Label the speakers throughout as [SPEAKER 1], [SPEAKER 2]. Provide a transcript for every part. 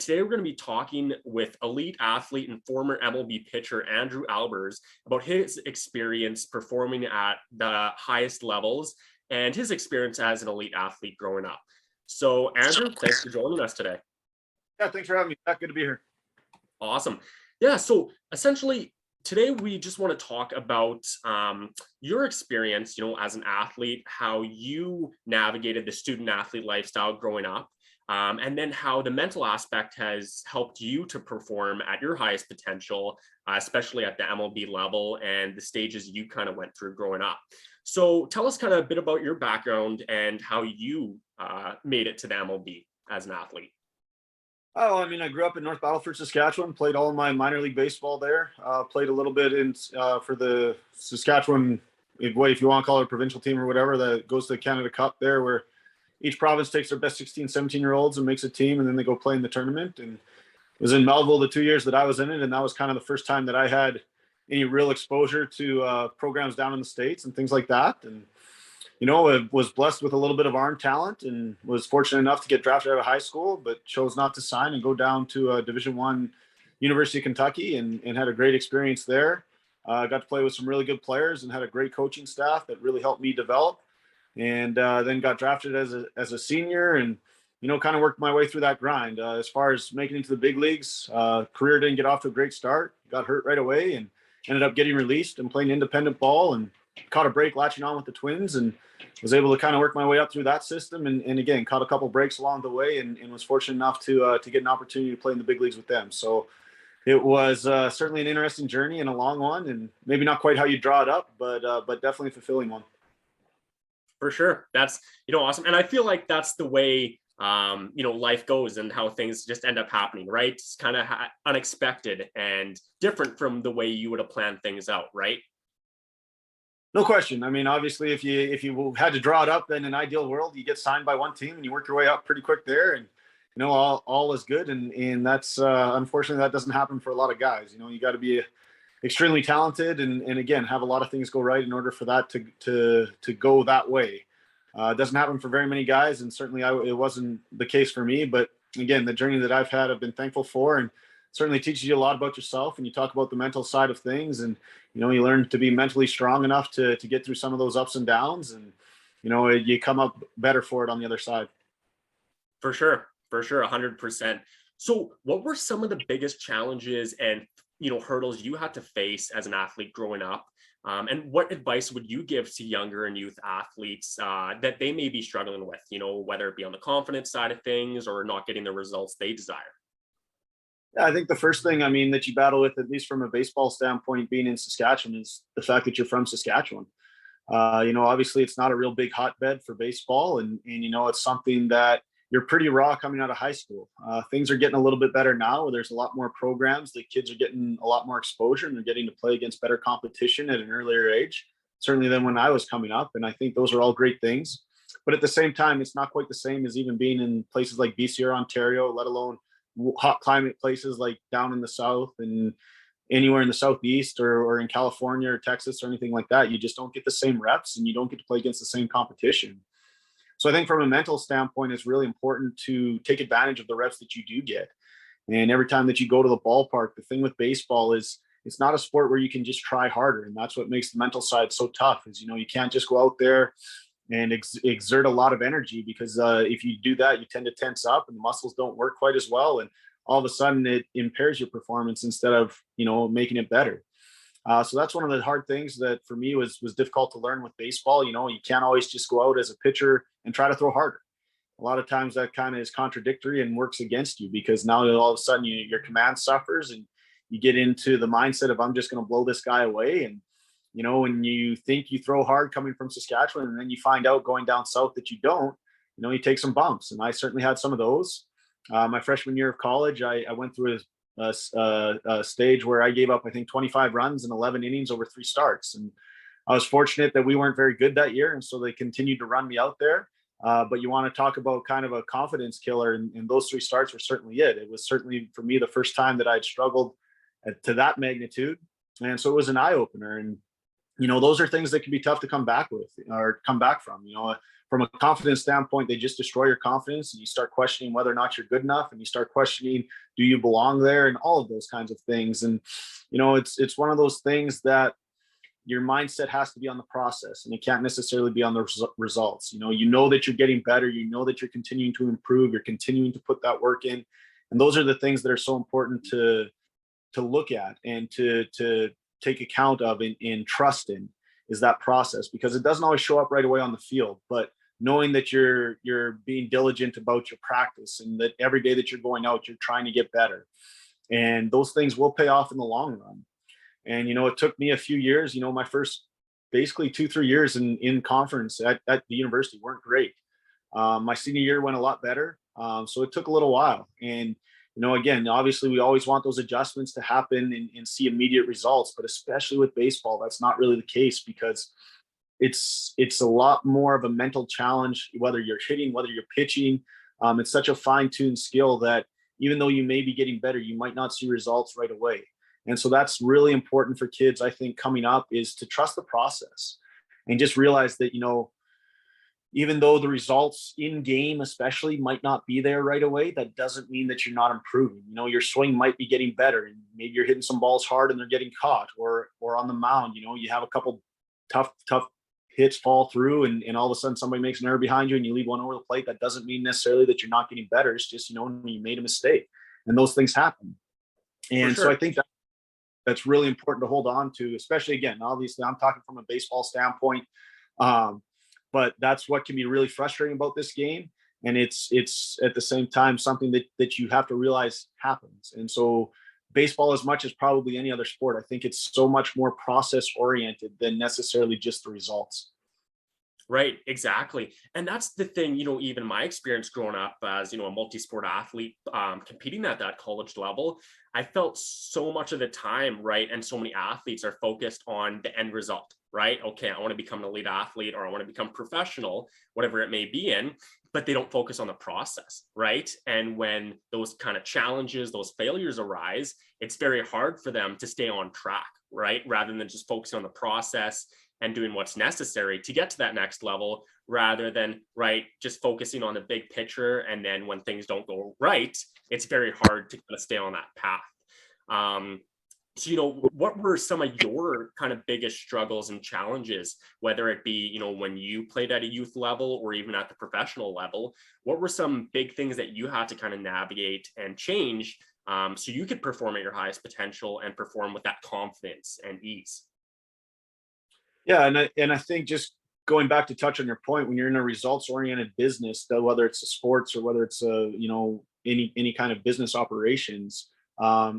[SPEAKER 1] Today, we're going to be talking with elite athlete and former MLB pitcher Andrew Albers about his experience performing at the highest levels and his experience as an elite athlete growing up. So, Andrew, thanks for joining us today.
[SPEAKER 2] Yeah, thanks for having me. Good to be here.
[SPEAKER 1] Awesome. Yeah, so essentially, today we just want to talk about your experience, as an athlete, how you navigated the student athlete lifestyle growing up. And then how the mental aspect has helped you to perform at your highest potential, especially at the MLB level and the stages you kind of went through growing up. So tell us kind of a bit about your background and how you made it to the MLB as an athlete.
[SPEAKER 2] Oh, I grew up in North Battleford, Saskatchewan, played all of my minor league baseball there, played a little bit for the Saskatchewan, if you want to call it a provincial team or whatever, that goes to the Canada Cup there, where each province takes their best 16, 17-year-olds and makes a team, and then they go play in the tournament. And it was in Melville the 2 years that I was in it, and that was kind of the first time that I had any real exposure to programs down in the States and things like that. And, I was blessed with a little bit of arm talent and was fortunate enough to get drafted out of high school, but chose not to sign and go down to Division I University of Kentucky and had a great experience there. Got to play with some really good players and had a great coaching staff that really helped me develop. And then got drafted as a senior and, kind of worked my way through that grind. As far as making it into the big leagues, career didn't get off to a great start, got hurt right away and ended up getting released and playing independent ball and caught a break latching on with the Twins and was able to kind of work my way up through that system. And again, caught a couple breaks along the way and was fortunate enough to get an opportunity to play in the big leagues with them. So it was certainly an interesting journey and a long one, and maybe not quite how you draw it up, but definitely a fulfilling one.
[SPEAKER 1] For sure. That's, awesome. And I feel like that's the way, life goes and how things just end up happening, right? It's kind of unexpected and different from the way you would have planned things out, right?
[SPEAKER 2] No question. Obviously, if you had to draw it up, then in an ideal world, you get signed by one team and you work your way up pretty quick there, and all is good. And that's unfortunately that doesn't happen for a lot of guys. You got to be extremely talented and again have a lot of things go right in order for that to go that way. It doesn't happen for very many guys, and certainly it wasn't the case for me. But again, the journey that I've had, I've been thankful for, and certainly teaches you a lot about yourself. And you talk about the mental side of things, and you learn to be mentally strong enough to get through some of those ups and downs, and you come up better for it on the other side.
[SPEAKER 1] For sure, 100%. So what were some of the biggest challenges and hurdles you had to face as an athlete growing up? And what advice would you give to younger and youth athletes that they may be struggling with, whether it be on the confidence side of things or not getting the results they desire?
[SPEAKER 2] Yeah, I think the first thing, that you battle with, at least from a baseball standpoint, being in Saskatchewan, is the fact that you're from Saskatchewan. Obviously it's not a real big hotbed for baseball, and it's something that you're pretty raw coming out of high school. Things are getting a little bit better now, where there's a lot more programs. The kids are getting a lot more exposure and they're getting to play against better competition at an earlier age, certainly than when I was coming up. And I think those are all great things. But at the same time, it's not quite the same as even being in places like BC or Ontario, let alone hot climate places like down in the South and anywhere in the Southeast or in California or Texas or anything like that. You just don't get the same reps and you don't get to play against the same competition. So I think from a mental standpoint, it's really important to take advantage of the reps that you do get. And every time that you go to the ballpark, the thing with baseball is it's not a sport where you can just try harder. And that's what makes the mental side so tough is, you can't just go out there and exert a lot of energy, because if you do that, you tend to tense up and the muscles don't work quite as well. And all of a sudden it impairs your performance instead of, making it better. So that's one of the hard things that for me was difficult to learn with baseball. You can't always just go out as a pitcher and try to throw harder. A lot of times that kind of is contradictory and works against you, because now all of a sudden your command suffers and you get into the mindset of, I'm just going to blow this guy away. And, when you think you throw hard coming from Saskatchewan, and then you find out going down south that you don't, you take some bumps. And I certainly had some of those. My freshman year of college, I went through a stage where I gave up, I think, 25 runs in 11 innings over 3 starts. And I was fortunate that we weren't very good that year. And so they continued to run me out there. But you want to talk about kind of a confidence killer. And those 3 starts were certainly it. It was certainly for me the first time that I'd struggled to that magnitude. And so it was an eye opener. And, those are things that can be tough to come back with or come back from, from a confidence standpoint, they just destroy your confidence, and you start questioning whether or not you're good enough, and you start questioning, do you belong there, and all of those kinds of things. And, it's one of those things that your mindset has to be on the process, and it can't necessarily be on the results. That you're getting better, that you're continuing to improve, you're continuing to put that work in. And those are the things that are so important to look at and to take account of and trust in, is that process, because it doesn't always show up right away on the field. But knowing that you're being diligent about your practice, and that every day that you're going out, you're trying to get better, and those things will pay off in the long run. And, it took me a few years, my first basically 2-3 years in conference at the university weren't great. My senior year went a lot better. So it took a little while. And, again, obviously we always want those adjustments to happen and see immediate results, but especially with baseball, that's not really the case, because it's a lot more of a mental challenge, whether you're hitting, whether you're pitching. It's such a fine-tuned skill that even though you may be getting better, you might not see results right away. And so that's really important for kids, I think, coming up, is to trust the process and just realize that, even though the results in game especially might not be there right away, that doesn't mean that you're not improving. Your swing might be getting better, and maybe you're hitting some balls hard and they're getting caught, or on the mound, you have a couple tough hits fall through, and all of a sudden somebody makes an error behind you and you leave one over the plate. That doesn't mean necessarily that you're not getting better. It's just, you made a mistake, and those things happen. And
[SPEAKER 1] sure.
[SPEAKER 2] So I think that's really important to hold on to, especially, again, obviously I'm talking from a baseball standpoint, but that's what can be really frustrating about this game. And it's at the same time something that you have to realize happens. And so baseball, as much as probably any other sport, I think it's so much more process oriented than necessarily just the results.
[SPEAKER 1] Right, exactly. And that's the thing, even my experience growing up as, a multi-sport athlete, competing at that college level, I felt so much of the time, right, and so many athletes are focused on the end result, right? Okay, I want to become an elite athlete, or I want to become professional, whatever it may be in, but they don't focus on the process, right? And when those kind of challenges, those failures arise, it's very hard for them to stay on track, right? Rather than just focusing on the process and doing what's necessary to get to that next level, rather than, right, just focusing on the big picture. And then when things don't go right, it's very hard to kind of stay on that path. So, what were some of your kind of biggest struggles and challenges, whether it be, when you played at a youth level or even at the professional level? What were some big things that you had to kind of navigate and change, so you could perform at your highest potential and perform with that confidence and ease?
[SPEAKER 2] Yeah, and I think, just going back to touch on your point, when you're in a results-oriented business, whether it's a sports or whether it's any kind of business operations,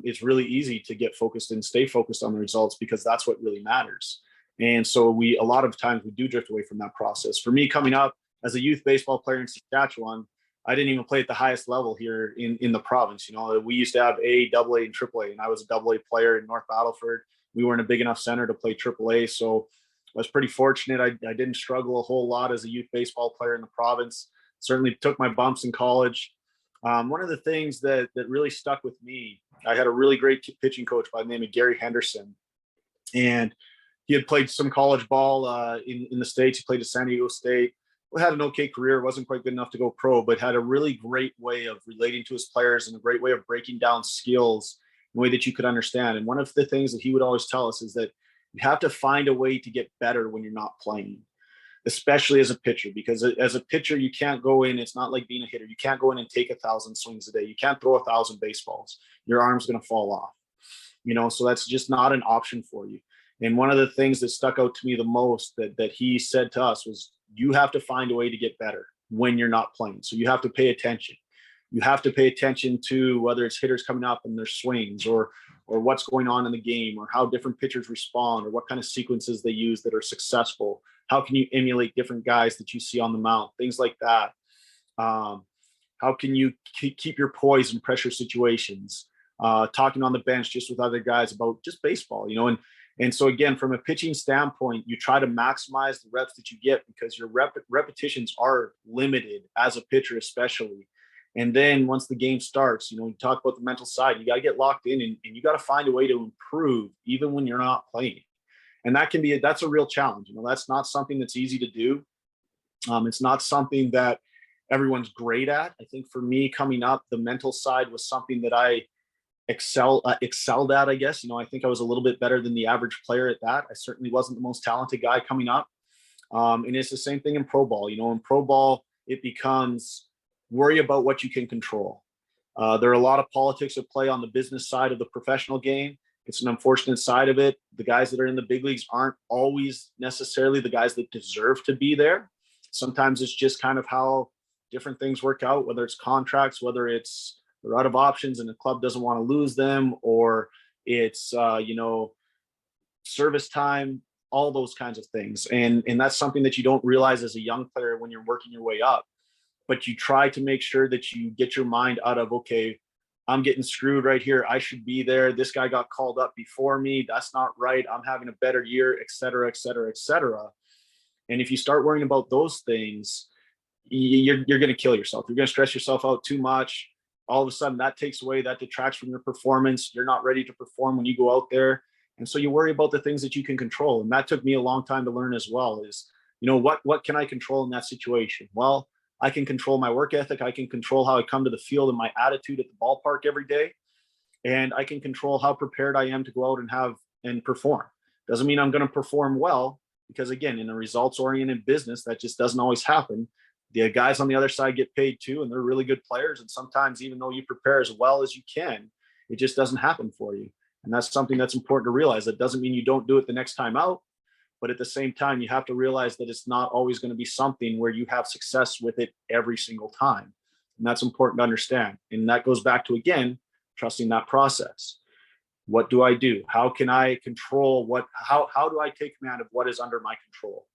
[SPEAKER 2] it's really easy to get focused and stay focused on the results, because that's what really matters. And so a lot of times we do drift away from that process. For me, coming up as a youth baseball player in Saskatchewan, I didn't even play at the highest level here in the province. We used to have A, AA, and AAA, and I was a AA player in North Battleford. We weren't a big enough center to play AAA, so I was pretty fortunate. I didn't struggle a whole lot as a youth baseball player in the province. Certainly took my bumps in college. One of the things that really stuck with me, I had a really great pitching coach by the name of Gary Henderson, and he had played some college ball in the States. He played at San Diego State. Had an okay career, wasn't quite good enough to go pro, but had a really great way of relating to his players and a great way of breaking down skills in a way that you could understand. And one of the things that he would always tell us is that you have to find a way to get better when you're not playing, especially as a pitcher, because as a pitcher, you can't go in. It's not like being a hitter. You can't go in and take 1,000 swings a day. You can't throw 1,000 baseballs. Your arm's going to fall off, so that's just not an option for you. And one of the things that stuck out to me the most that he said to us was, you have to find a way to get better when you're not playing. So you have to pay attention. You have to pay attention to whether it's hitters coming up and their swings, or what's going on in the game, or how different pitchers respond, or what kind of sequences they use that are successful. How can you emulate different guys that you see on the mound? Things like that. How can you keep your poise in pressure situations? Talking on the bench just with other guys about just baseball, and so again, from a pitching standpoint, you try to maximize the reps that you get, because your repetitions are limited as a pitcher, especially. And then once the game starts, you talk about the mental side, you got to get locked in, and you got to find a way to improve even when you're not playing. And that's a real challenge. That's not something that's easy to do. It's not something that everyone's great at. I think for me coming up, the mental side was something that I excelled at, I guess. I think I was a little bit better than the average player at that. I certainly wasn't the most talented guy coming up. And it's the same thing in pro ball. In pro ball, it becomes worry about what you can control. There are a lot of politics at play on the business side of the professional game. It's an unfortunate side of it. The guys that are in the big leagues aren't always necessarily the guys that deserve to be there. Sometimes it's just kind of how different things work out, whether it's contracts, whether it's they're out of options and the club doesn't want to lose them, or it's, service time, all those kinds of things. And that's something that you don't realize as a young player when you're working your way up, but you try to make sure that you get your mind out of, okay, I'm getting screwed right here. I should be there. This guy got called up before me. That's not right. I'm having a better year, et cetera, et cetera, et cetera. And if you start worrying about those things, you're going to kill yourself. You're going to stress yourself out too much. All of a sudden that detracts from your performance. You're not ready to perform when you go out there. And so you worry about the things that you can control. And that took me a long time to learn as well is, what can I control in that situation? Well, I can control my work ethic. I can control how I come to the field and my attitude at the ballpark every day. And I can control how prepared I am to go out and perform. Doesn't mean I'm going to perform well, because again, in a results oriented business, that just doesn't always happen. The guys on the other side get paid too, and they're really good players. And sometimes even though you prepare as well as you can, it just doesn't happen for you. And that's something that's important to realize. That doesn't mean you don't do it the next time out, but at the same time, you have to realize that it's not always going to be something where you have success with it every single time. And that's important to understand. And that goes back to, again, trusting that process. What do I do? How can I control how do I take command of what is under my control?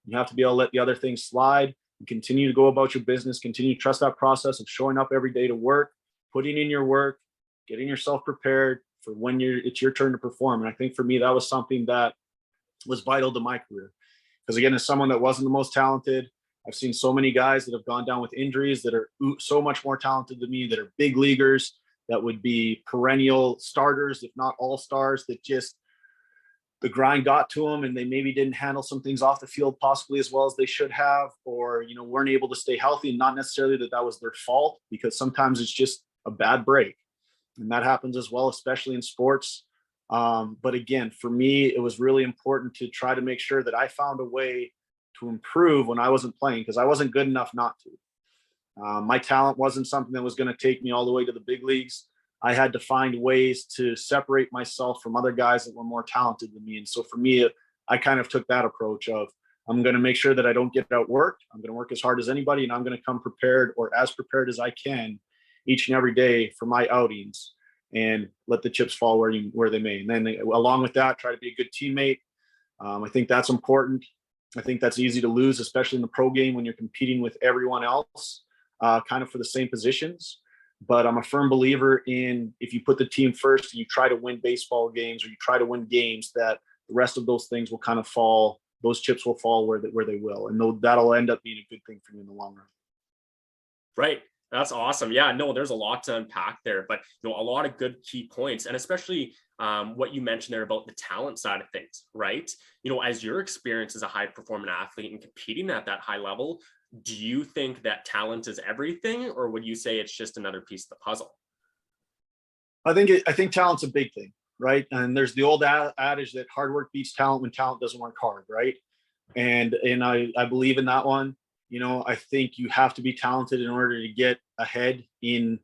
[SPEAKER 2] You have to be able to let the other things slide and continue to go about your business, continue to trust that process of showing up every day to work, putting in your work, getting yourself prepared for when it's your turn to perform. And I think for me, that was something that was vital to my career. Because again, as someone that wasn't the most talented, I've seen so many guys that have gone down with injuries that are so much more talented than me, that are big leaguers, that would be perennial starters, if not all stars, that just the grind got to them and they maybe didn't handle some things off the field possibly as well as they should have, or, weren't able to stay healthy. And not necessarily that was their fault, because sometimes it's just a bad break. And that happens as well, especially in sports. But again, for me, it was really important to try to make sure that I found a way to improve when I wasn't playing, because I wasn't good enough not to. My talent wasn't something that was going to take me all the way to the big leagues. I had to find ways to separate myself from other guys that were more talented than me. And so for me, I kind of took that approach of, I'm going to make sure that I don't get outworked. I'm going to work as hard as anybody, and I'm going to come prepared, or as prepared as I can, each and every day for my outings, and let the chips fall where they may. And then along with that, try to be a good teammate. I think that's important. I think that's easy to lose, especially in the pro game when you're competing with everyone else, kind of for the same positions. But I'm a firm believer in, if you put the team first and you try to win baseball games, or you try to win games, that the rest of those things will kind of fall. Those chips will fall where they will. And that'll end up being a good thing for you in the long run.
[SPEAKER 1] Right. That's awesome. Yeah, no, there's a lot to unpack there, but a lot of good key points, and especially what you mentioned there about the talent side of things, right? As your experience as a high performing athlete and competing at that high level, do you think that talent is everything, or would you say it's just another piece of the puzzle?
[SPEAKER 2] I think talent's a big thing, right? And there's the old adage that hard work beats talent when talent doesn't work hard, right? And I believe in that one. I think you have to be talented in order to get ahead in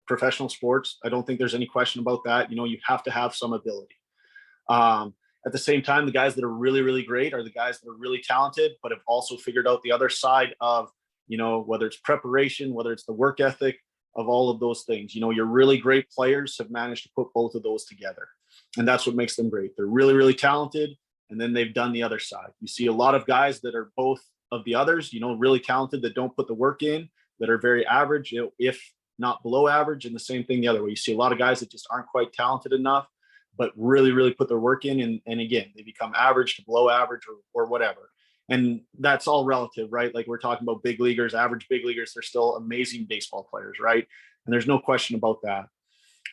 [SPEAKER 2] professional sports. I don't think there's any question about that. You have to have some ability. At the same time, the guys that are really, really great are the guys that are really talented, but have also figured out the other side of, whether it's preparation, whether it's the work ethic, of all of those things. Your really great players have managed to put both of those together. And that's what makes them great. They're really, really talented, and then they've done the other side. You see a lot of guys that are both of the others, really talented, that don't put the work in, that are very average, if not below average. And the same thing the other way. You see a lot of guys that just aren't quite talented enough, but really, really put their work in. And again, they become average to below average, or whatever. And that's all relative, right? Like we're talking about big leaguers, average big leaguers, they're still amazing baseball players, right? And there's no question about that.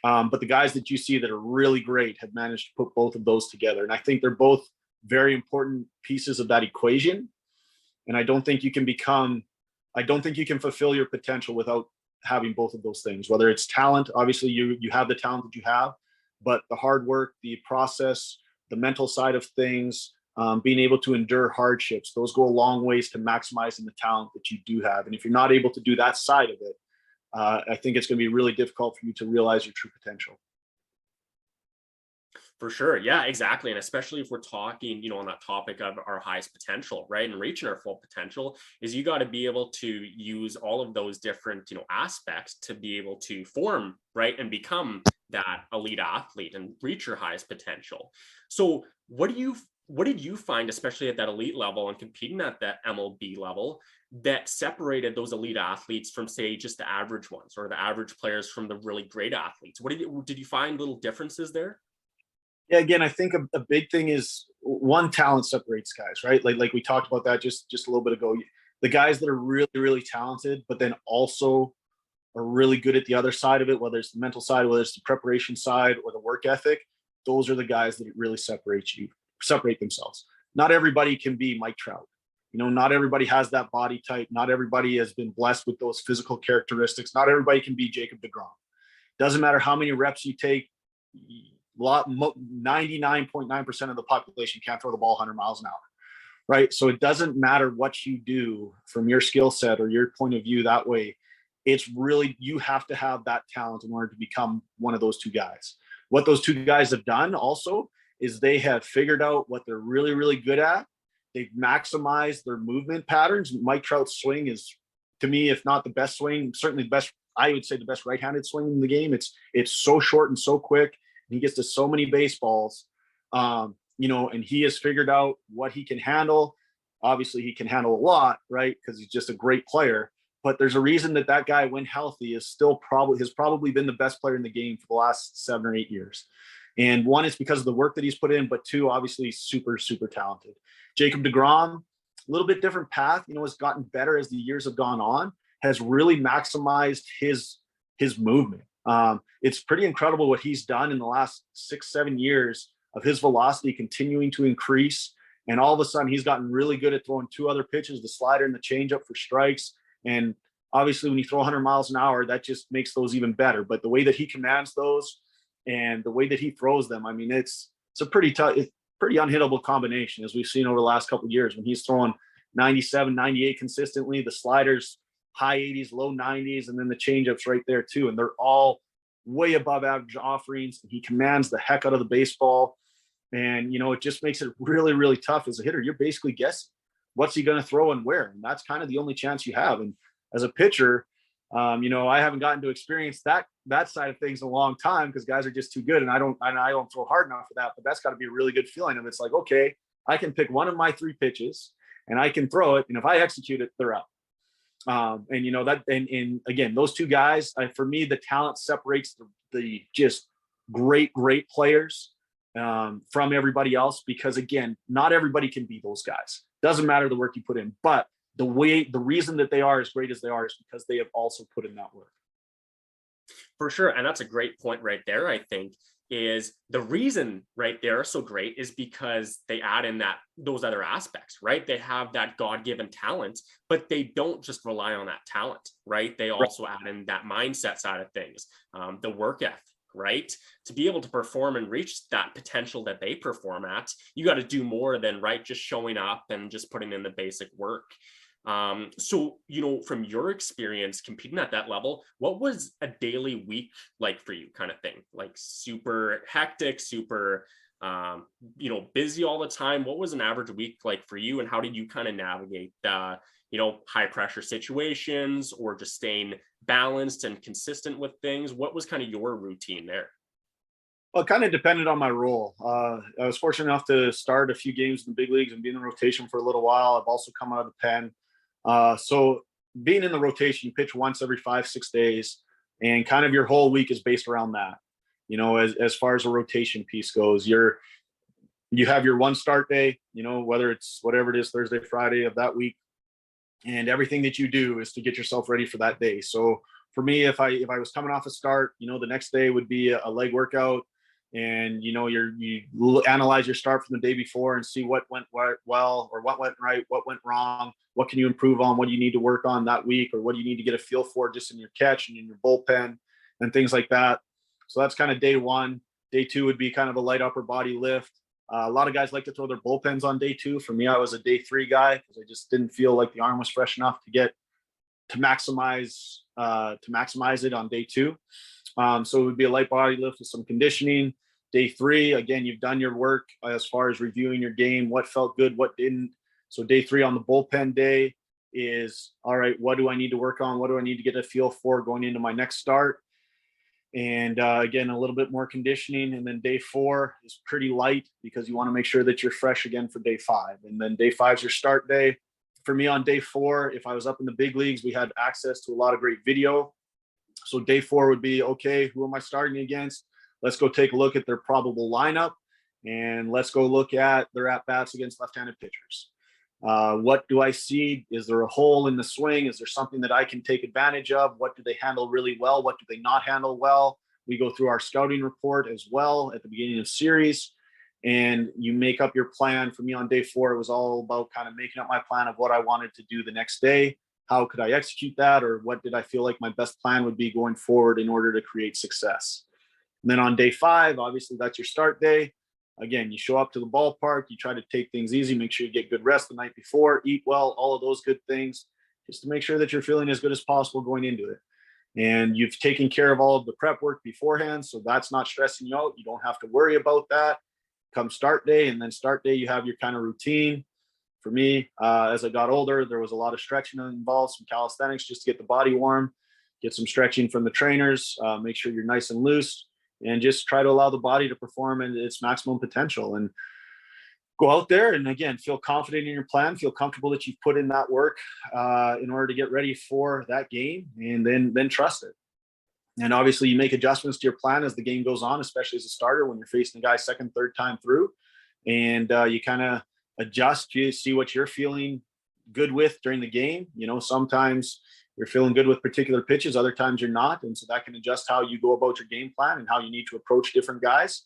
[SPEAKER 2] But the guys that you see that are really great have managed to put both of those together. And I think they're both very important pieces of that equation. And I don't think you can fulfill your potential without having both of those things, whether it's talent. Obviously you have the talent that you have, but the hard work, the process, the mental side of things, being able to endure hardships, those go a long ways to maximizing the talent that you do have. And if you're not able to do that side of it, I think it's going to be really difficult for you to realize your true potential.
[SPEAKER 1] For sure. Yeah, exactly. And especially if we're talking, on that topic of our highest potential, right? And reaching our full potential is you got to be able to use all of those different, aspects to be able to form, right? And become that elite athlete and reach your highest potential. So what did you find, especially at that elite level and competing at that MLB level, that separated those elite athletes from, say, just the average ones or the average players from the really great athletes? Did you find little differences there?
[SPEAKER 2] Yeah, again, I think a big thing is one, talent separates guys, right? Like we talked about that just a little bit ago. The guys that are really, really talented, but then also are really good at the other side of it, whether it's the mental side, whether it's the preparation side or the work ethic, those are the guys that really separate themselves. Not everybody can be Mike Trout. Not everybody has that body type. Not everybody has been blessed with those physical characteristics. Not everybody can be Jacob deGrom. Doesn't matter how many reps you take. 99.9% of the population can't throw the ball 100 miles an hour, right? So it doesn't matter what you do from your skill set or your point of view that way. It's really, you have to have that talent in order to become one of those two guys. What those two guys have done also is they have figured out what they're really, really good at. They've maximized their movement patterns. Mike Trout's swing is, to me, if not the best swing, certainly the best, I would say the best right-handed swing in the game. It's so short and so quick. He gets to so many baseballs, and he has figured out what he can handle. Obviously, he can handle a lot, right? Because he's just a great player. But there's a reason that guy, when healthy, has probably been the best player in the game for the last 7 or 8 years. And one is because of the work that he's put in, but two, obviously, super, super talented. Jacob deGrom, a little bit different path. Has gotten better as the years have gone on. Has really maximized his movement. It's pretty incredible what he's done in the last 6-7 years of his velocity continuing to increase. And all of a sudden he's gotten really good at throwing two other pitches, the slider and the changeup for strikes. And obviously when you throw 100 miles an hour, that just makes those even better. But the way that he commands those and the way that he throws them, I mean, it's a pretty tough, it's pretty unhittable combination, as we've seen over the last couple of years when he's throwing 97, 98 consistently, the sliders high 80s, low 90s, and then the changeups right there too. And they're all way above average offerings. And he commands the heck out of the baseball. And, it just makes it really, really tough as a hitter. You're basically guessing what's he going to throw and where. And that's kind of the only chance you have. And as a pitcher, I haven't gotten to experience that side of things in a long time because guys are just too good. And I don't throw hard enough for that, but that's got to be a really good feeling. And it's like, okay, I can pick one of my 3 pitches and I can throw it. And if I execute it, they're out. And again, those two guys, for me, the talent separates the just great players from everybody else, because again, not everybody can be those guys. Doesn't matter the work you put in, but the reason that they are as great as they are is because they have also put in that work.
[SPEAKER 1] For sure. And that's a great point right there, I think, is the reason right there so great is because they add in those other aspects, right? They have that God-given talent, but they don't just rely on that talent, right? They also add in that mindset side of things, the work ethic, right? To be able to perform and reach that potential that they perform at, you got to do more than, right, just showing up and just putting in the basic work. So, from your experience competing at that level, what was a daily week like for you, kind of thing? Like super hectic, super, busy all the time? What was an average week like for you? And how did you kind of navigate high pressure situations or just staying balanced and consistent with things? What was kind of your routine there?
[SPEAKER 2] Well, it kind of depended on my role. I was fortunate enough to start a few games in the big leagues and be in the rotation for a little while. I've also come out of the pen. So being in the rotation, you pitch once every 5-6 days, and kind of your whole week is based around that. As far as a rotation piece goes, you have your one start day, whether it's whatever it is, Thursday, Friday of that week, and everything that you do is to get yourself ready for that day. So for me, if I was coming off a start, the next day would be a leg workout. and you analyze your start from the day before and see what went well or what went right, what went wrong, what can you improve on, what do you need to work on that week, or what do you need to get a feel for just in your catch and in your bullpen and things like that. So that's kind of day one. Day two would be kind of a light upper body lift. A lot of guys like to throw their bullpens on day two. For me, I was a day three guy because I just didn't feel like the arm was fresh enough to maximize it on day two. So it would be a light body lift with some conditioning. Day three, again, you've done your work as far as reviewing your game, what felt good, what didn't. So day three on the bullpen day is, all right, what do I need to work on? What do I need to get a feel for going into my next start? And again, a little bit more conditioning. And then day four is pretty light because you want to make sure that you're fresh again for day five. And then day five is your start day. For me on day four, if I was up in the big leagues, we had access to a lot of great video. So day four would be, okay, who am I starting against? Let's go take a look at their probable lineup, and let's go look at their at-bats against left-handed pitchers. What do I see? Is there a hole in the swing? Is there something that I can take advantage of? What do they handle really well? What do they not handle well? We go through our scouting report as well at the beginning of series, and you make up your plan. For me on day four, it was all about kind of making up my plan of what I wanted to do the next day. How could I execute that? Or what did I feel like my best plan would be going forward in order to create success? And then on day five, obviously that's your start day. Again, you show up to the ballpark, you try to take things easy, make sure you get good rest the night before, eat well, all of those good things, just to make sure that you're feeling as good as possible going into it. And you've taken care of all of the prep work beforehand, so that's not stressing you out. You don't have to worry about that. Come start day, and then start day, you have your kind of routine. For me, as I got older, there was a lot of stretching involved, some calisthenics just to get the body warm, get some stretching from the trainers, make sure you're nice and loose, and just try to allow the body to perform at its maximum potential and go out there and, again, feel confident in your plan, feel comfortable that you've put in that work in order to get ready for that game, and then trust it. And obviously you make adjustments to your plan as the game goes on, especially as a starter when you're facing a guy second, third time through, and you kind of adjust to see what you're feeling good with during the game. Sometimes you're feeling good with particular pitches, other times you're not. And so that can adjust how you go about your game plan and how you need to approach different guys.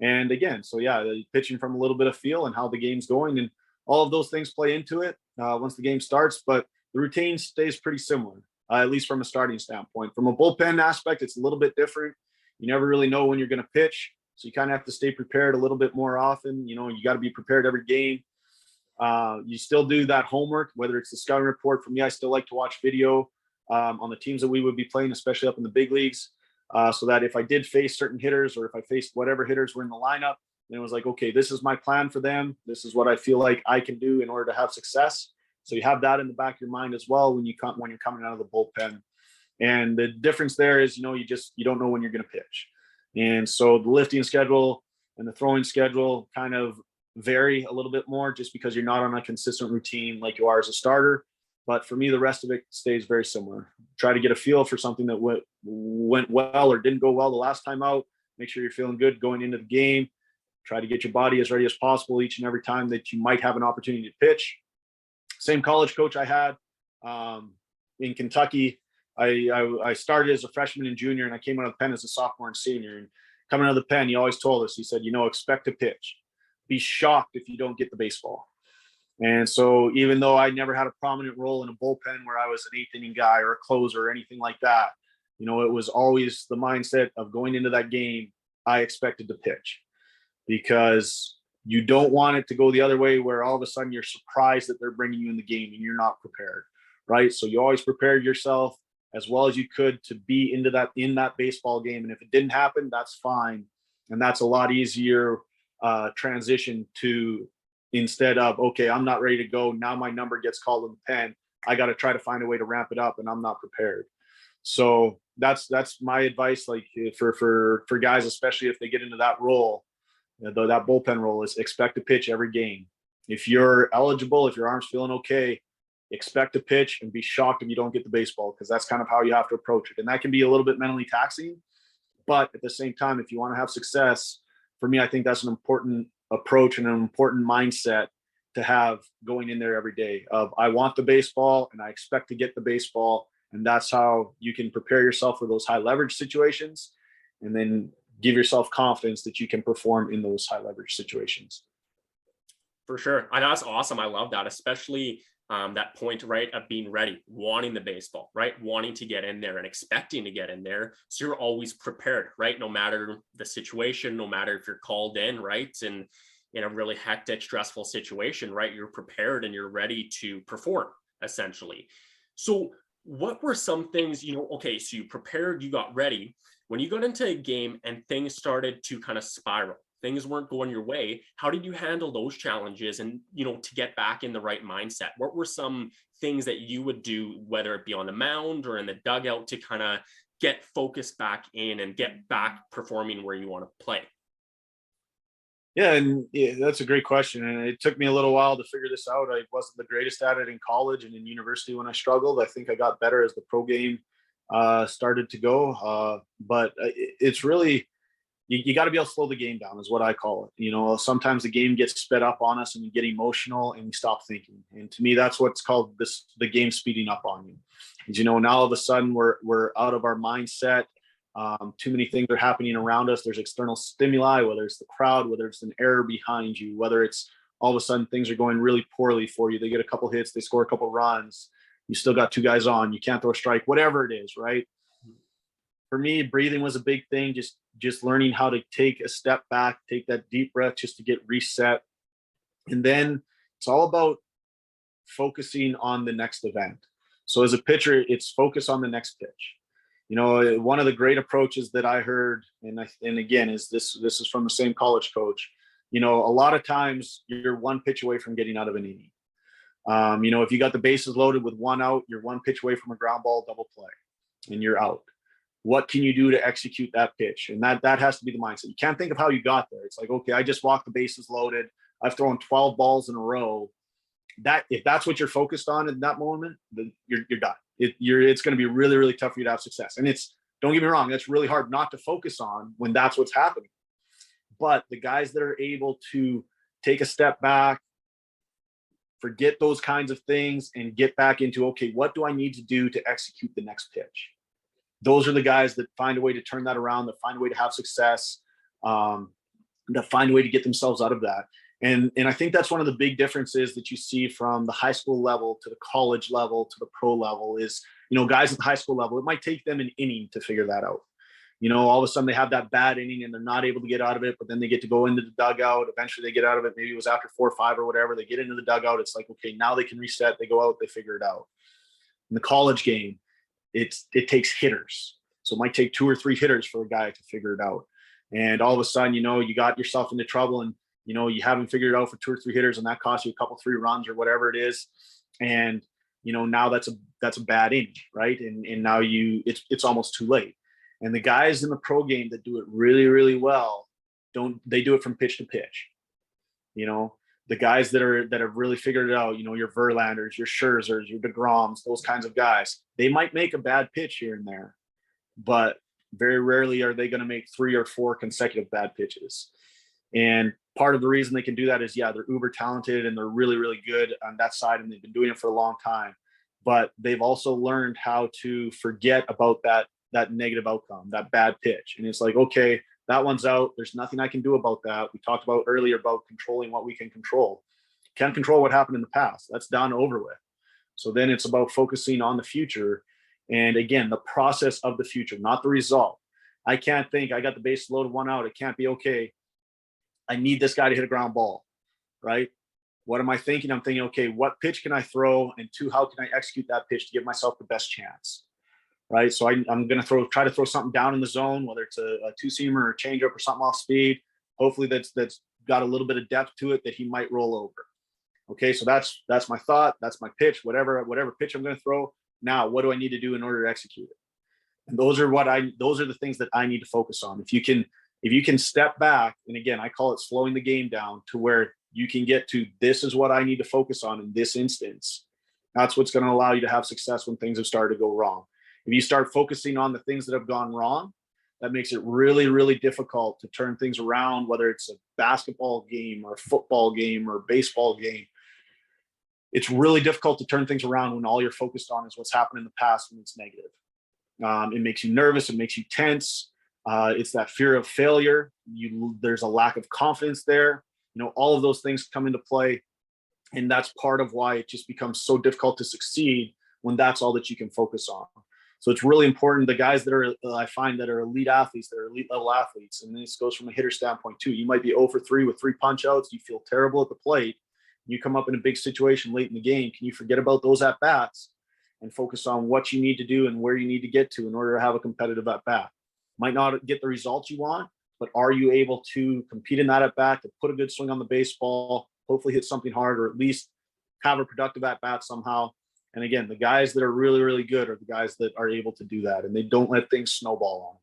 [SPEAKER 2] And again, so yeah, pitching from a little bit of feel and how the game's going, and all of those things play into it once the game starts. But the routine stays pretty similar, at least from a starting standpoint. From a bullpen aspect, it's a little bit different. You never really know when you're going to pitch. So you kind of have to stay prepared a little bit more often. You got to be prepared every game. You still do that homework, whether it's the scouting report. For me, I still like to watch video on the teams that we would be playing, especially up in the big leagues, so that if I did face certain hitters or if I faced whatever hitters were in the lineup, then it was like, okay, this is my plan for them. This is what I feel like I can do in order to have success. So you have that in the back of your mind as well when you're coming out of the bullpen. And the difference there is, you don't know when you're going to pitch. And so the lifting schedule and the throwing schedule kind of vary a little bit more just because you're not on a consistent routine like you are as a starter. But for me, the rest of it stays very similar. Try to get a feel for something that went well or didn't go well the last time out. Make sure you're feeling good going into the game. Try to get your body as ready as possible each and every time that you might have an opportunity to pitch. Same college coach I had in Kentucky. I started as a freshman and junior, and I came out of the pen as a sophomore and senior. And coming out of the pen, he always told us, he said, expect to pitch. Be shocked if you don't get the baseball. And so even though I never had a prominent role in a bullpen where I was an eighth inning guy or a closer or anything like that, it was always the mindset of going into that game, I expected to pitch, because you don't want it to go the other way where all of a sudden you're surprised that they're bringing you in the game and you're not prepared, right? So you always prepared yourself as well as you could to be in that baseball game. And if it didn't happen, that's fine. And that's a lot easier transition to, instead of, okay, I'm not ready to go. Now my number gets called in the pen. I got to try to find a way to ramp it up, and I'm not prepared. So that's my advice, like for guys, especially if they get into that role, that bullpen role, is expect to pitch every game. If you're eligible, if your arm's feeling okay, expect to pitch and be shocked if you don't get the baseball, because that's kind of how you have to approach it. And that can be a little bit mentally taxing, but at the same time, if you want to have success, for me, I think that's an important approach and an important mindset to have going in there every day of, I want the baseball and I expect to get the baseball. And that's how you can prepare yourself for those high leverage situations. And then give yourself confidence that you can perform in those high leverage situations.
[SPEAKER 1] For sure. That's awesome. I love that, especially that point, right, of being ready, wanting the baseball, right, wanting to get in there and expecting to get in there. So you're always prepared, right, no matter the situation, no matter if you're called in, right, and in a really hectic, stressful situation, right, you're prepared and you're ready to perform, essentially. So what were some things, okay, so you prepared, you got ready. When you got into a game and things started to kind of spiral, things weren't going your way, how did you handle those challenges and, to get back in the right mindset? What were some things that you would do, whether it be on the mound or in the dugout, to kind of get focused back in and get back performing where you want to play?
[SPEAKER 2] Yeah, and that's a great question. And it took me a little while to figure this out. I wasn't the greatest at it in college and in university when I struggled. I think I got better as the pro game started to go. But it's really, you got to be able to slow the game down is what I call it. Sometimes the game gets sped up on us and you get emotional and you stop thinking. And to me, that's what's called the game speeding up on you. As now all of a sudden we're out of our mindset. Too many things are happening around us. There's external stimuli, whether it's the crowd, whether it's an error behind you, whether it's all of a sudden things are going really poorly for you. They get a couple hits, they score a couple runs. You still got two guys on, you can't throw a strike, whatever it is, right? For me, breathing was a big thing. Just learning how to take a step back, take that deep breath just to get reset. And then it's all about focusing on the next event. So as a pitcher, it's focus on the next pitch. One of the great approaches that I heard, and again, this is from the same college coach, a lot of times you're one pitch away from getting out of an inning. If you got the bases loaded with one out, you're one pitch away from a ground ball double play and you're out. What can you do to execute that pitch? And that has to be the mindset. You can't think of how you got there. It's like, okay, I just walked the bases loaded. I've thrown 12 balls in a row. If that's what you're focused on in that moment, then you're done. It's going to be really, really tough for you to have success. And don't get me wrong, it's really hard not to focus on when that's what's happening. But the guys that are able to take a step back, forget those kinds of things and get back into, okay, what do I need to do to execute the next pitch? Those are the guys that find a way to turn that around, that find a way to have success, that find a way to get themselves out of that. And I think that's one of the big differences that you see from the high school level to the college level to the pro level is, guys at the high school level, it might take them an inning to figure that out. All of a sudden they have that bad inning and they're not able to get out of it, but then they get to go into the dugout. Eventually they get out of it. Maybe it was after 4 or 5 or whatever. They get into the dugout. It's like, okay, now they can reset. They go out, they figure it out. In the college game, it takes hitters. So it might take 2 or 3 hitters for a guy to figure it out. And all of a sudden, you got yourself into trouble and, you haven't figured it out for 2 or 3 hitters and that costs you a couple, 3 runs or whatever it is. And, now that's a bad inning, right? And now it's almost too late. And the guys in the pro game that do it really, really well, they do it from pitch to pitch. The guys that have really figured it out, your Verlanders, your Scherzers, your DeGroms, those kinds of guys, they might make a bad pitch here and there, but very rarely are they going to make 3 or 4 consecutive bad pitches. And part of the reason they can do that is, they're uber talented and they're really, really good on that side. And they've been doing it for a long time, but they've also learned how to forget about that negative outcome, that bad pitch. And it's like, okay, that one's out. There's nothing I can do about that. We talked about earlier about controlling what we can control. Can't control what happened in the past. That's done, over with. So then it's about focusing on the future. And again, the process of the future, not the result. I can't think I got the base loaded, 1 out. It can't be, okay, I need this guy to hit a ground ball, right? What am I thinking? I'm thinking, okay, what pitch can I throw? And 2, how can I execute that pitch to give myself the best chance, right? So I'm going to try to throw something down in the zone, whether it's a 2-seamer or a changeup or something off speed. Hopefully that's got a little bit of depth to it that he might roll over. Okay, so that's my thought. That's my pitch, whatever pitch I'm going to throw. Now, what do I need to do in order to execute it? And those are the things that I need to focus on. If you can step back, and again, I call it slowing the game down to where you can get to, this is what I need to focus on in this instance. That's what's going to allow you to have success when things have started to go wrong. If you start focusing on the things that have gone wrong, that makes it really, really difficult to turn things around, whether it's a basketball game or a football game or a baseball game. It's really difficult to turn things around when all you're focused on is what's happened in the past and it's negative. It makes you nervous. It makes you tense. It's that fear of failure. There's a lack of confidence there. All of those things come into play. And that's part of why it just becomes so difficult to succeed when that's all that you can focus on. So it's really important. The guys that are, I find, that are elite athletes, that are elite level athletes, and this goes from a hitter standpoint too. You might be 0 for 3 with 3 punch outs. You feel terrible at the plate. You come up in a big situation late in the game. Can you forget about those at bats and focus on what you need to do and where you need to get to in order to have a competitive at bat? Might not get the results you want, but are you able to compete in that at bat, to put a good swing on the baseball, hopefully hit something hard, or at least have a productive at bat somehow? And again, the guys that are really, really good are the guys that are able to do that, and they don't let things snowball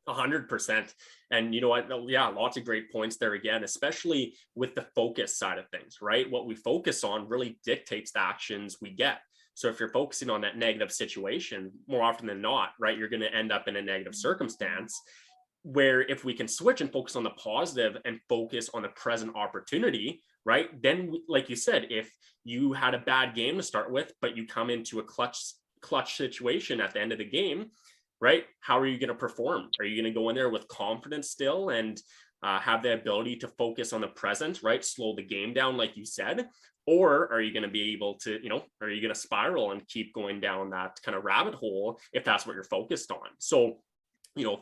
[SPEAKER 2] on them.
[SPEAKER 1] 100%. And you know what? Yeah, lots of great points there again, especially with the focus side of things, right? What we focus on really dictates the actions we get. So if you're focusing on that negative situation, more often than not, right, you're going to end up in a negative circumstance. Where if we can switch and focus on the positive and focus on the present opportunity, right, then like you said, if you had a bad game to start with, but you come into a clutch situation at the end of the game, right, how are you going to perform? Are you going to go in there with confidence still and have the ability to focus on the present, right, slow the game down like you said? Or are you going to be able to, are you going to spiral and keep going down that kind of rabbit hole if that's what you're focused on? So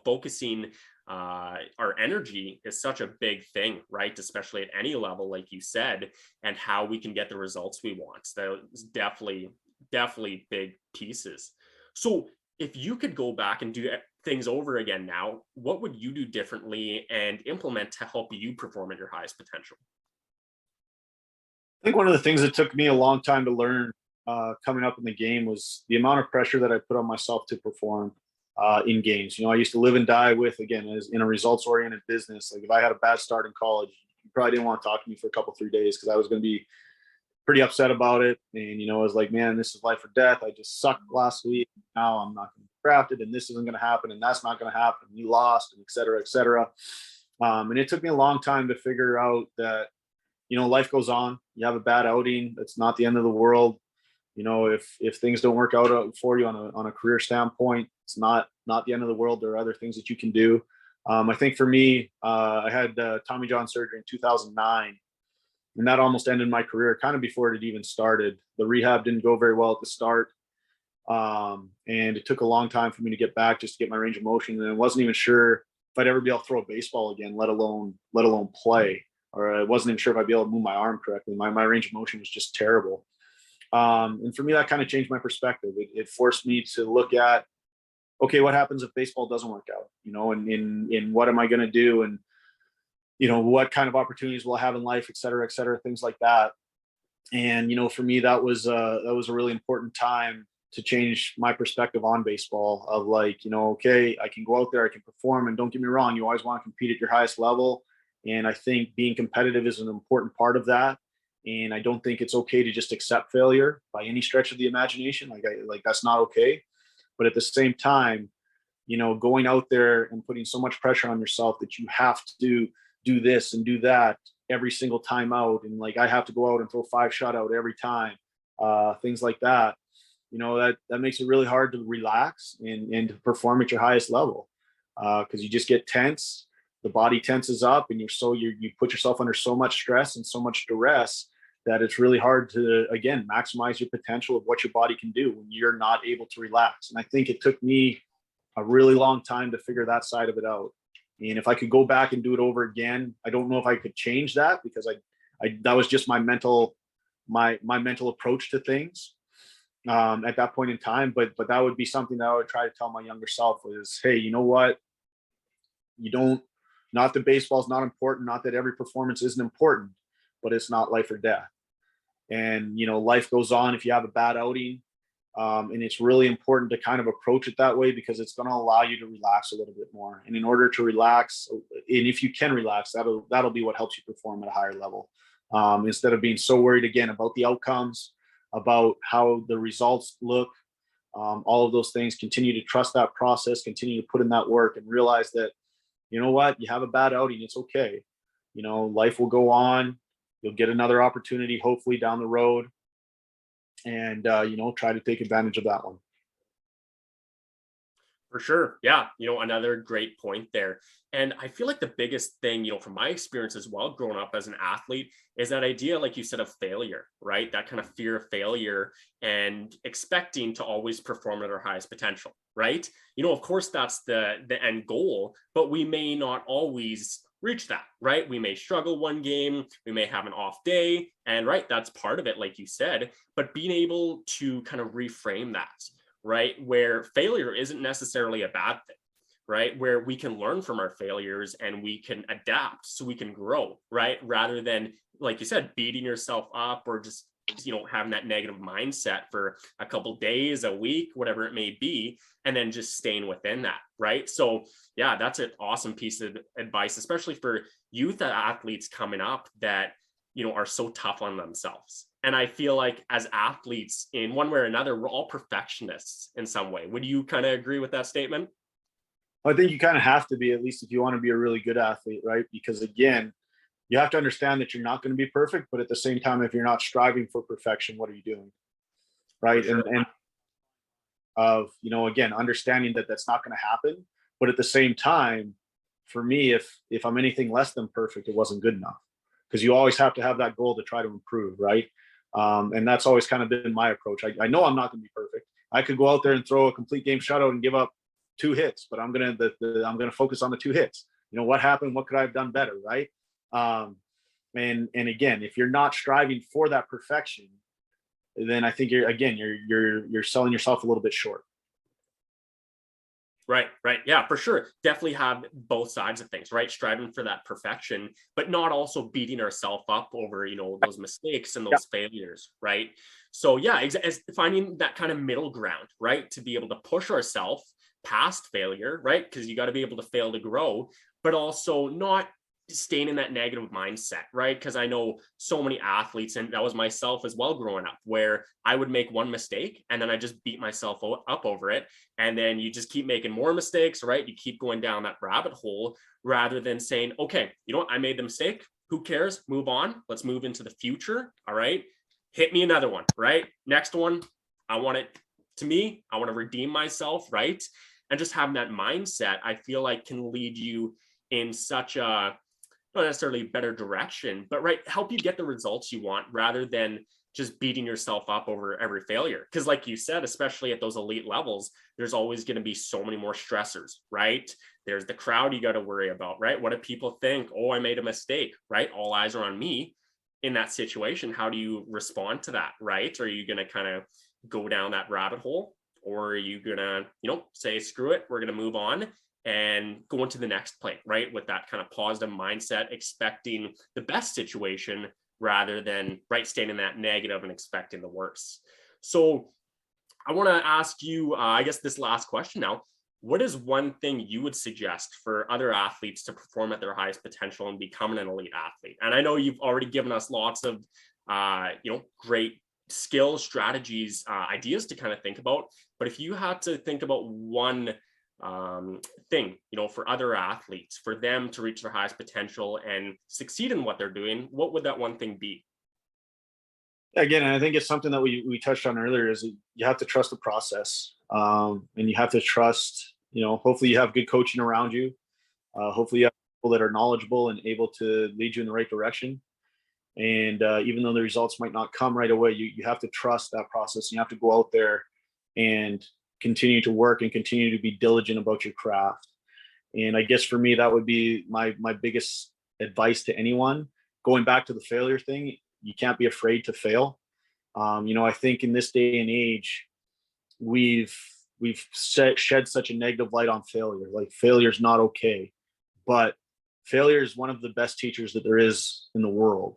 [SPEAKER 1] focusing our energy is such a big thing, right? Especially at any level, like you said, and how we can get the results we want. That's definitely big pieces. So if you could go back and do things over again now, what would you do differently and implement to help you perform at your highest potential?
[SPEAKER 2] I think one of the things that took me a long time to learn coming up in the game was the amount of pressure that I put on myself to perform in games. I used to live and die with, again, as in a results-oriented business. Like if I had a bad start in college, you probably didn't want to talk to me for a couple, 3 days because I was going to be pretty upset about it. And, I was like, man, this is life or death. I just sucked last week. Now I'm not going to be drafted, and this isn't going to happen, and that's not going to happen. You lost, and et cetera, et cetera. And it took me a long time to figure out that, life goes on. You have a bad outing. That's not the end of the world. If things don't work out for you on a career standpoint, it's not the end of the world. There are other things that you can do. I think for me, I had Tommy John surgery in 2009, and that almost ended my career kind of before it had even started. The rehab didn't go very well at the start, and it took a long time for me to get back, just to get my range of motion. And I wasn't even sure if I'd ever be able to throw a baseball again, let alone play. Or I wasn't even sure if I'd be able to move my arm correctly. My range of motion was just terrible. And for me, that kind of changed my perspective. It forced me to look at, okay, what happens if baseball doesn't work out, and in what am I going to do? And, what kind of opportunities will I have in life, et cetera, things like that. And, for me, that was a really important time to change my perspective on baseball of like, okay, I can go out there, I can perform, and don't get me wrong, you always want to compete at your highest level. And I think being competitive is an important part of that. And I don't think it's okay to just accept failure by any stretch of the imagination. Like that's not okay. But at the same time, going out there and putting so much pressure on yourself that you have to do this and do that every single time out. And like, I have to go out and throw 5 shutout every time, things like that, that makes it really hard to relax and to perform at your highest level. Cause you just get tense. The body tenses up, and you put yourself under so much stress and so much duress that it's really hard to, again, maximize your potential of what your body can do when you're not able to relax. And I think it took me a really long time to figure that side of it out. And if I could go back and do it over again, I don't know if I could change that, because that was just my mental approach to things at that point in time. But that would be something that I would try to tell my younger self was, hey, you know what? Not that baseball is not important, not that every performance isn't important, but it's not life or death. And, life goes on if you have a bad outing. And it's really important to kind of approach it that way, because it's going to allow you to relax a little bit more. And in order to relax, and if you can relax, that'll be what helps you perform at a higher level. Instead of being so worried again about the outcomes, about how the results look, all of those things, continue to trust that process, continue to put in that work, and realize that, you know what, you have a bad outing, it's okay. Life will go on. You'll get another opportunity, hopefully down the road. And, try to take advantage of that one.
[SPEAKER 1] For sure. Yeah. Another great point there. And I feel like the biggest thing, from my experience as well, growing up as an athlete, is that idea, like you said, of failure, right? That kind of fear of failure and expecting to always perform at our highest potential, right? Of course, that's the end goal, but we may not always reach that, right? We may struggle one game, we may have an off day, and right, that's part of it, like you said, but being able to kind of reframe that, right? Where failure isn't necessarily a bad thing, right? Where we can learn from our failures and we can adapt so we can grow, right? Rather than, like you said, beating yourself up or just, having that negative mindset for a couple days, a week, whatever it may be, and then just staying within that, right? So yeah, that's an awesome piece of advice, especially for youth athletes coming up that, are so tough on themselves. And I feel like as athletes, in one way or another, we're all perfectionists in some way. Would you kind of agree with that statement?
[SPEAKER 2] I think you kind of have to be, at least if you want to be a really good athlete, right? Because again, you have to understand that you're not going to be perfect, but at the same time, if you're not striving for perfection, what are you doing? Right.
[SPEAKER 1] Sure.
[SPEAKER 2] And of, again, understanding that that's not going to happen. But at the same time, for me, if I'm anything less than perfect, it wasn't good enough, because you always have to have that goal to try to improve. Right. And that's always kind of been my approach. I know I'm not going to be perfect. I could go out there and throw a complete game shutout and give up 2 hits, but I'm going to focus on the 2 hits. What happened? What could I have done better? Right. And again, if you're not striving for that perfection, then I think you're selling yourself a little bit short.
[SPEAKER 1] Right. Yeah, for sure. Definitely have both sides of things, right? Striving for that perfection, but not also beating ourselves up over, those mistakes and those failures, right? So yeah, finding that kind of middle ground, right? To be able to push ourselves past failure, right? Because you got to be able to fail to grow, but also not staying in that negative mindset, right? Because I know so many athletes, and that was myself as well growing up, where I would make one mistake and then I just beat myself up over it. And then you just keep making more mistakes, right? You keep going down that rabbit hole rather than saying, okay, I made the mistake. Who cares? Move on. Let's move into the future. All right. Hit me another one, right? Next one. I want to redeem myself, right? And just having that mindset, I feel like can lead you in such a, not necessarily better direction, but right, help you get the results you want rather than just beating yourself up over every failure. Because like you said, especially at those elite levels, there's always going to be so many more stressors, right? There's the crowd you got to worry about, right? What do people think? Oh, I made a mistake, right? All eyes are on me in that situation. How do you respond to that, right? Are you going to kind of go down that rabbit hole, or are you going to, say, screw it, we're going to move on and go into the next play, right? With that kind of positive mindset, expecting the best situation rather than staying in that negative and expecting the worst. So I want to ask you, I guess this last question now, what is one thing you would suggest for other athletes to perform at their highest potential and becoming an elite athlete? And I know you've already given us lots of, great skills, strategies, ideas to kind of think about, but if you had to think about one thing, for other athletes, for them to reach their highest potential and succeed in what they're doing, what would that one thing be?
[SPEAKER 2] Again, I think it's something that we touched on earlier, is you have to trust the process. And you have to trust, hopefully you have good coaching around you. Hopefully you have people that are knowledgeable and able to lead you in the right direction. And even though the results might not come right away, you have to trust that process. You have to go out there and continue to work and continue to be diligent about your craft. And I guess for me, that would be my biggest advice to anyone. Going back to the failure thing, you can't be afraid to fail. I think in this day and age, we've shed such a negative light on failure. Like, failure is not okay, but failure is one of the best teachers that there is in the world.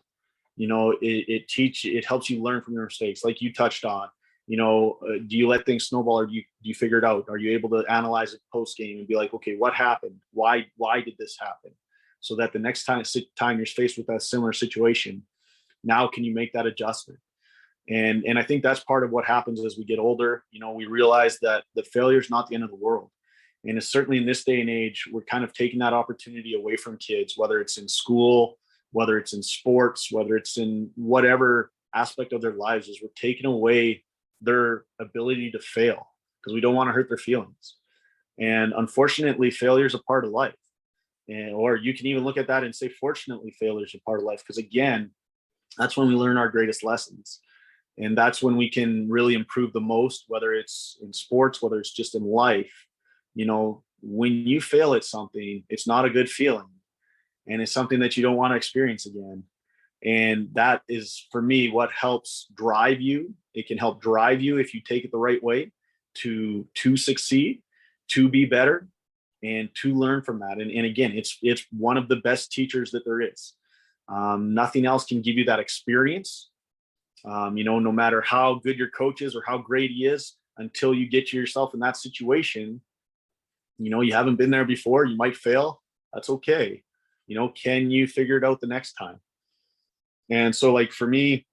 [SPEAKER 2] It helps you learn from your mistakes, like you touched on. Do you let things snowball, or do you figure it out? Are you able to analyze it post game and be like, okay, what happened? Why did this happen? So that the next time you're faced with that similar situation, now can you make that adjustment? And I think that's part of what happens as we get older. We realize that the failure is not the end of the world. And it's certainly in this day and age, we're kind of taking that opportunity away from kids, whether it's in school, whether it's in sports, whether it's in whatever aspect of their lives, is we're taking away their ability to fail because we don't want to hurt their feelings. And unfortunately, failure is a part of life. And, or you can even look at that and say, fortunately, failure is a part of life. Because again, that's when we learn our greatest lessons. And that's when we can really improve the most, whether it's in sports, whether it's just in life. You know, when you fail at something, it's not a good feeling. And it's something that you don't want to experience again. And that is, for me, what helps drive you. It can help drive you if you take it the right way to succeed, to be better, and to learn from that. And again, it's one of the best teachers that there is. Nothing else can give you that experience. You know, no matter how good your coach is or how great he is, until you get yourself in that situation, you know, you haven't been there before, you might fail. That's okay. You know, can you figure it out the next time? And so, like, for me,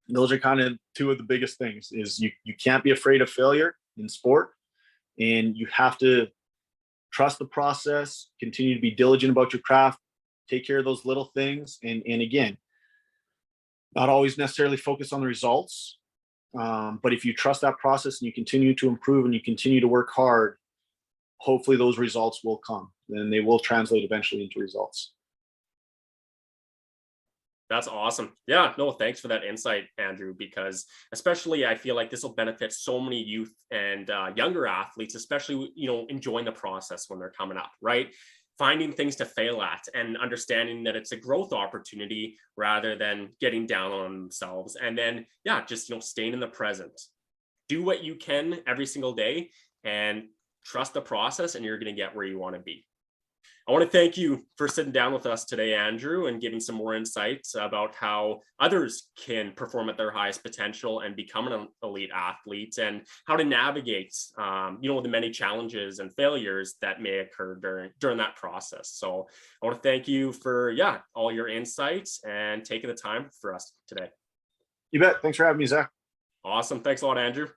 [SPEAKER 2] those are kind of two of the biggest things. Is you can't be afraid of failure in sport, and you have to trust the process, continue to be diligent about your craft, take care of those little things. And again, not always necessarily focus on the results. But if you trust that process and you continue to improve and you continue to work hard, hopefully those results will come and they will translate eventually into results.
[SPEAKER 1] That's awesome. Yeah, no, thanks for that insight, Andrew, because especially I feel like this will benefit so many youth and younger athletes, especially, you know, enjoying the process when they're coming up, right? Finding things to fail at and understanding that it's a growth opportunity rather than getting down on themselves. And then, yeah, just, you know, staying in the present. Do what you can every single day and trust the process, and you're going to get where you want to be. I want to thank you for sitting down with us today, Andrew, and giving some more insights about how others can perform at their highest potential and become an elite athlete, and how to navigate, you know, the many challenges and failures that may occur during that process. So I want to thank you for, yeah, all your insights and taking the time for us today.
[SPEAKER 2] You bet. Thanks for having me, Zach.
[SPEAKER 1] Awesome. Thanks a lot, Andrew.